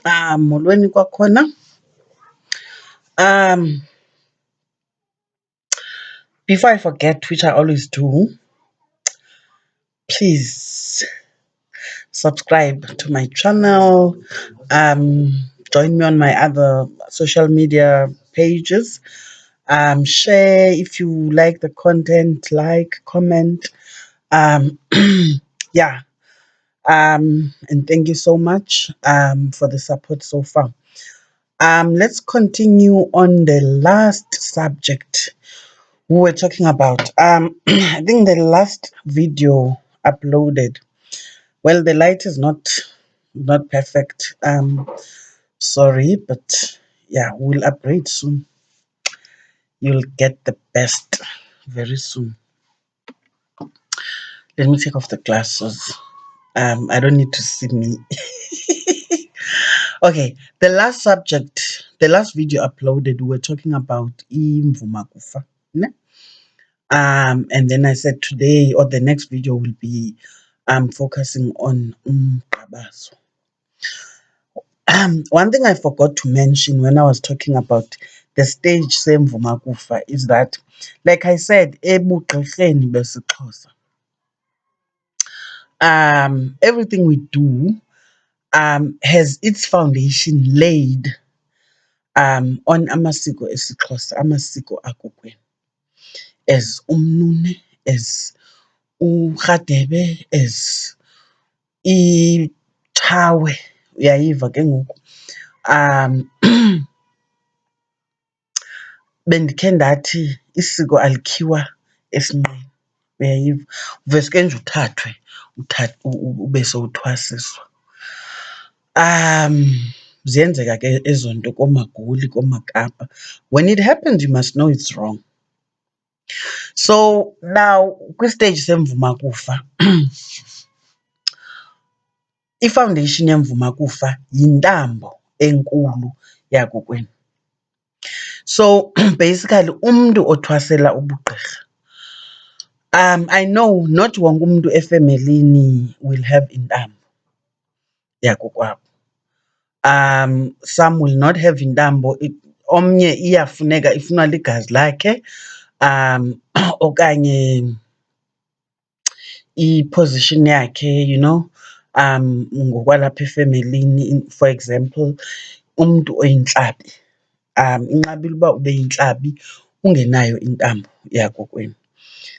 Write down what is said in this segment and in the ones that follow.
Molweni kwakhona. Before I forget, which I always do, please subscribe to my channel. Join me on my other social media pages. Share if you like the content, like, comment. Yeah. And thank you so much for the support so far. Let's continue on the last subject we were talking about. I think the last video uploaded. Well, the light is not perfect. Sorry, but yeah, we'll upgrade soon. You'll get the best very soon. Let me take off the glasses. I don't need to see me. Okay, the last subject, the last video uploaded, we were talking about umgqabazo. And then I said today or the next video will be focusing on umgqabazo. One thing I forgot to mention when I was talking about the stage semvuma kufa is that, like I said, igqirheni besiXhosa, everything we do has its foundation laid on amasiko esiXhosa, amasiko akukwenu, as umnune, as urhadebe, as ichawe. Uyayiva ke ngoku. Bendikhe ndathi isiko alikhiwa esinqeni. Uyayiva? Uveske nje uthathwe ube sowuthwasiswa. Ziyenzeka ke ezo nto koomaGoli, koomaKapa. When it happens, you must know it's wrong. So now kwistage semvuma kufa, ifoundation yemvuma kufa yintambo enkulu yakokwenu. So basically umntu othwasela ubugqirha, I know not wonke umntu efemelini will have intambo yakokwabo. Some will not have intambo. Omnye iyafuneka, ifunwa ligazi lakhe, okanye i-position yakhe, ngokwalapha efemelini. For example, umntu oyintlabi, inqabile uba ube yintlabi ungenayo intambo yakokwenu.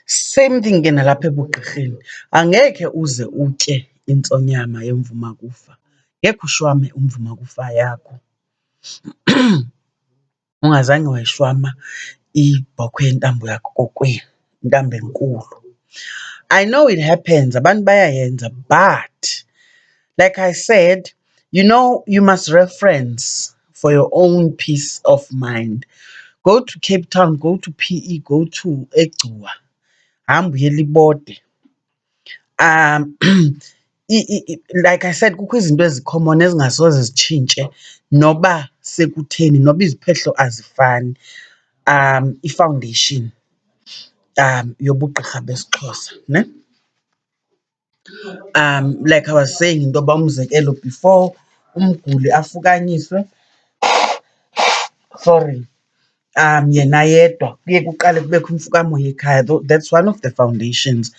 Same thing ke nalapha ebugqirheni. Angekhe uze utye intsonyama yemvuma kufa, ngekhe ushwame umvuma kufa yakho ungazange wayishwama ibhokhwe yentambo yakho kokwenu, intambo enkulu. I know it happens, abantu bayayenza, but like I said, you must reference for your own peace of mind. Go to Cape Town, go to PE, go to igqirha, hamba uyela ibode. Like I said, kukho izinto ezikhomon ezingasoze zitshintshe noba sekutheni, noba iziphehlo azifani. Ifoundation yobugqirha besiXhosa, ne? Like I was saying, into yoba umzekelo before umguli afukanyiswe, sorry, yena yedwa kuye kuqale kubekho imfukamo yekhaya. That's one of the foundations.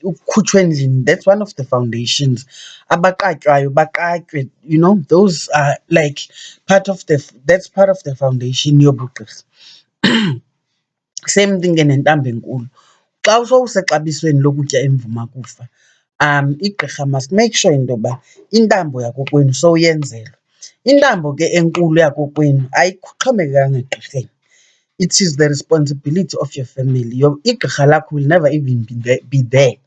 Ukukhutshwa endlini, that's one of the foundations. Abaqatywayo baqatywe, those are like that's part of the foundation yobugqirha. Same thing ke nentambo enkulu. Xa usowusexabisweni lokutya imvuma kufa, igqirha must make sure into yoba intambo yakokwenu sowuyenzelwa. Intambo ke enkulu yakokwenu ayixhomekekanga egqirheni. It is the responsibility of your family. Igqirha lakho will never even be there.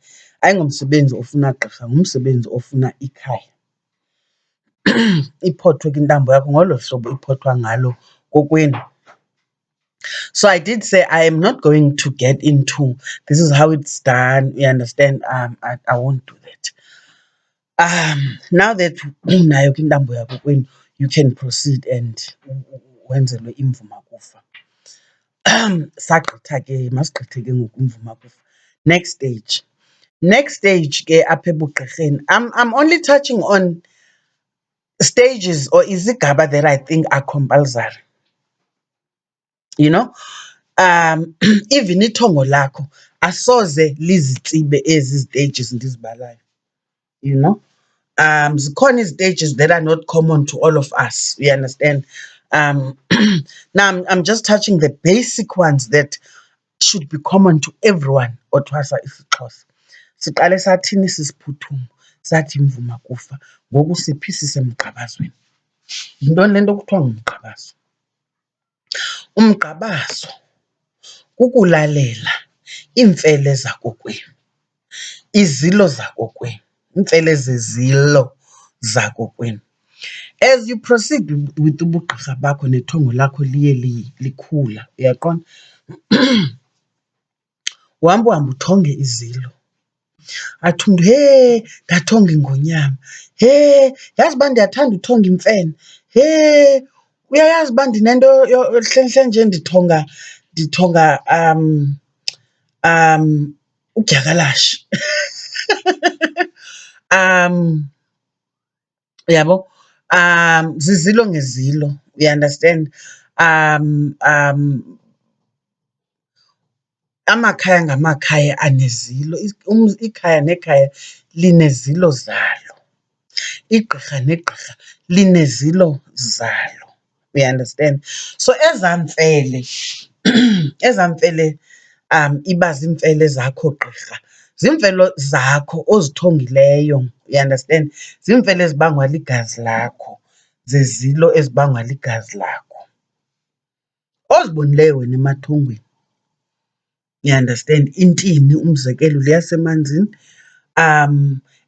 Ayingomsebenzi ofuna gqirha, ngumsebenzi ofuna ikhaya. Iphothwe ke intambo yakho ngolo hlobo iphothwa ngalo kokwenu. So I did say I am not going to get into this is how it's done. You understand? I won't do that. Now that unayo ke intambo yakokwenu, you can proceed and wenzelwe imvuma kufa. Sagqitha ke, masigqithe ke ngoku umvuma kufa. Next stage ke apha ebugqirheni. I'm only touching on stages or izigaba that I think are compulsory. You know, even ithongo lakho asoze lizitsibe ezi stages ndizibalayo. You know, zikhona stages that are not common to all of us. You understand? Now I'm just touching the basic ones that should be common to everyone othwasa isiXhosa. Siqale sathini sisiphuthuma, sathi imvuma kufa, ngoku siphi sisemgqabazweni. Yintoni le nto kuthiwa ngumgqabazo? Umgqabazo kukulalela iimfele zakokwenu, izilo zakokwenu, iimfele zezilo zakokwenu. As you proceed with ubugqirha bakho nethongo lakho liye likhula, uyaqonda? Uhamba uthonge izilo. Athi umntu, he, ndathonga ingonyama. He, yazi uba ndiyathanda uthonga imfene. He, uyayazi uba ndinento hlehla nje ndithonga udyakalashe. Uyabo? Zizilo ngezilo, you understand? Amakhaya ngamakhaya anezilo, ikhaya nekhaya linezilo zalo, igqirha negqirha linezilo zalo, you understand? So ezaa mfele iba ziimfele zakho gqirha, ziimfelo zakho ozithongileyo, you understand? Ziimfele ezibangwa ligazi lakho, zezilo ezibangwa ligazi lakho ozibonileyo wena emathongweni. You understand? Intini, umzekelo, liyasemanzini.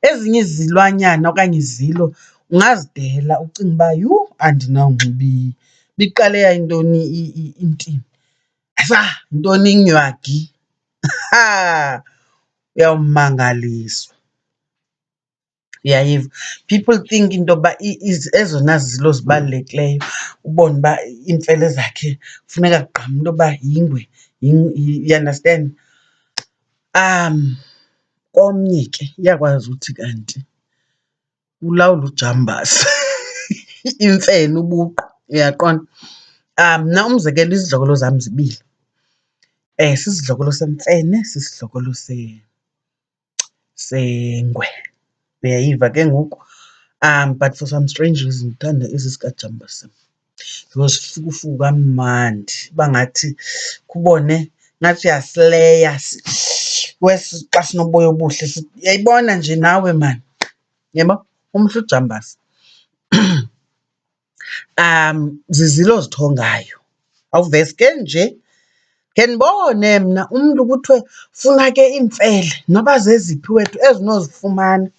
Ezinye izilwanyana okanye izilo ungazidela ucinga uba yhu andinawunxiba biqale yayintoni intini. Yintoni inywagi? Uyawumangaliswa. Uyayiva? People think into yoba ezona zilo zibalulekileyo ubone uba iimfele zakhe funeka kugqame into yoba yingwe. You understand? Komnye ke iyakwazi uthi kanti ulawula ujambazi imfene ubuqu, uyaqonda? Mna umzekelo izidlokolo zam zibili. Sisidlokolo semfene, sisidlokolo sengwe. Uyayiva ke ngoku? But for some strange reason ndithanda esi sikajambasi because sifukufuku kamandi. Uba ngathi kubone ngathi uyasileya xa sinoboya obuhle. Uyayibona nje nawe maan, uyabo? Umhle ujambasi. Zizilo ozithongayo. Awuveske nje khe ndibone mna umntu kuthiwe funa ke iimfele noba zeziphi wethu ezinozifumana.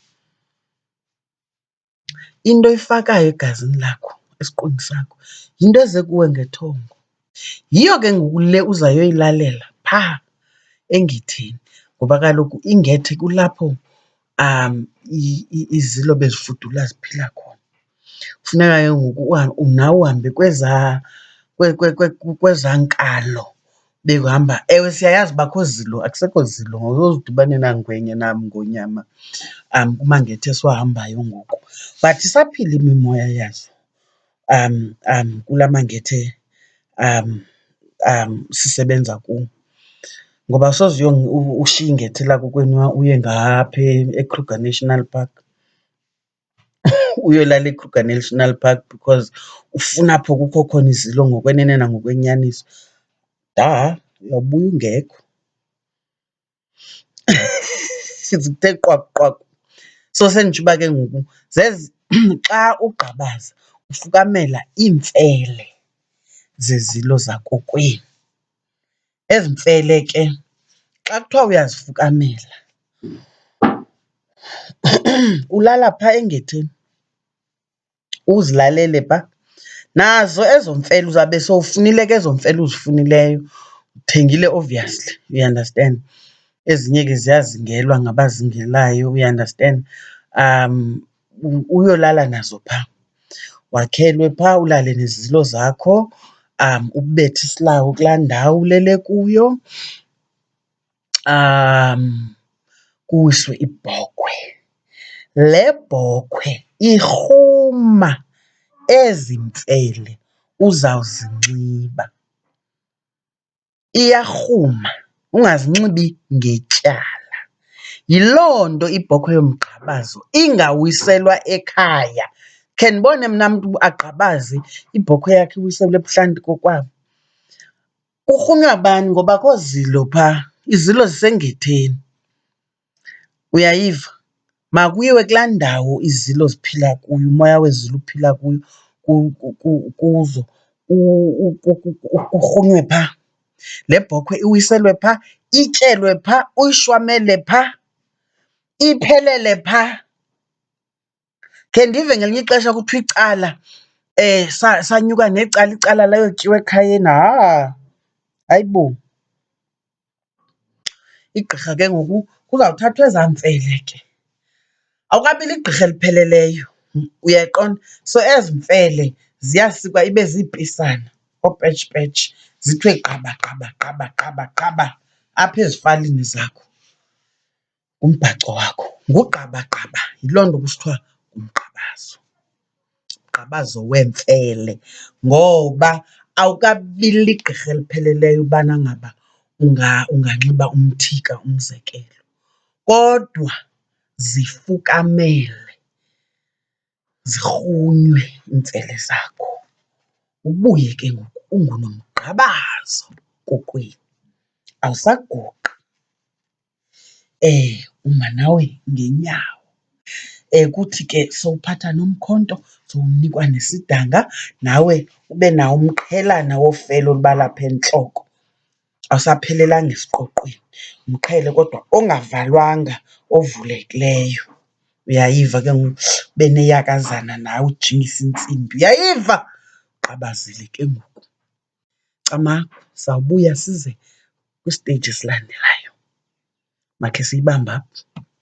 Into oyifakayo egazini lakho, esiqwini sakho, yinto eze kuwe ngethongo. Yiyo ke ngoku le uzayoyilalela phaa engetheni, ngoba kaloku ingethe kulapho izilo bezifudula ziphila khona. Kufuneka ke ngoku nawe uhambe kwezaa nkalo behamba. Ewe, siyayazi uba akho zilo, akusekho zilo ngosoze udibane nangwenya namngonyama kumangethe esiwahambayo ngoku. But isaphila imimoya yazo kula mangethe sisebenza kuwo. Ngoba soze ushiye ingethe lakokwenu uye ngapha eKruger National Park, uyolala eKruger National Park because ufuna apho kukho khona izilo ngokwenene nangokwenyaniso. Uyawubuya ungekho. Zikuthe qwaku. So senditsho uba ke ngoku xa ugqabaza ufukamela iimfele zezilo zakokwenu. Ezi mfele ke xa kuthiwa uyazifukamela ulala phaa engetheni, uzilalele phaa. Nazo ezo mfele uzawube sowufunile ke ezo mfele uzifunileyo, uthengile obviously, you understand? Ezinye ke ziyazingelwa ngabazingelayo, you understand? Uyolala nazo phaa, wakhelwe phaa, ulale nezilo zakho, ubethe isilawu kulaa ndawo ulele kuyo, kuwiswe ibhokhwe. Le bhokhwe irhuma ziphuma ezi mfele uzawuzinxiba. Iyarhuma, ungazinxibi ngetyala. Yiloo nto ibhokhwe yomgqabazo ingawiselwa ekhaya. Khe ndibone mna mntu agqabaze ibhokhwe yakhe iwiselwe ebuhlanti kokwabo. Kurhunywa bani? Ngoba koozilo phaa, izilo zisengetheni. Uyayiva? Makuyiwe kulaa ndawo izilo ziphila kuyo, umoya wezilo uphila kuyo kuzo, kurhunywe phaa. Le bhokhwe iwiselwe phaa, ityelwe phaa, uyishwamele phaa, iphelele phaa. Khe ndive ngelinye ixesha kuthiwa icala sanyuka necala, icala layotyiwa ekhayeni. Hayibo! Igqirha ke ngoku kuzawuthathwa ezaa mfele ke. Awukabi ligqirha elipheleleyo, uyayiqonda? So ezi mfele ziyasikwa ibe ziipisana, oopetshpetshi, zithiwe gqaba gqaba gqaba gqaba gqaba apha ezifalini zakho. Umbhaco wakho ngugqabagqaba, yiloo nto kusithiwa ngumgqabazo. Umgqabazo weemfele, ngoba awukabi ligqirha elipheleleyo ubana ngaba unganxiba umthika, umzekelo, kodwa zifukamele, zirhunywe iimfele zakho, ubuye ke ngoku ungunomgqabazo kokwenu, awusaguqi. Uma nawe ngeenyawo. Kuthi ke sowuphatha nomkhonto, sowunikwa nesidanga, nawe ube nawo umqhelana wofele olubala apha entloko. Awusaphelelanga esiqoqweni, umqhele kodwa ongavalwanga, ovulekileyo. Uyayiva ke ngoku? Ube neyakazana nawe ujingise intsimbi. Uyayiva? Uqabazile ke ngoku. Camagu, sawubuya size kwisteji esilandelayo. Makhe siyibambe apho.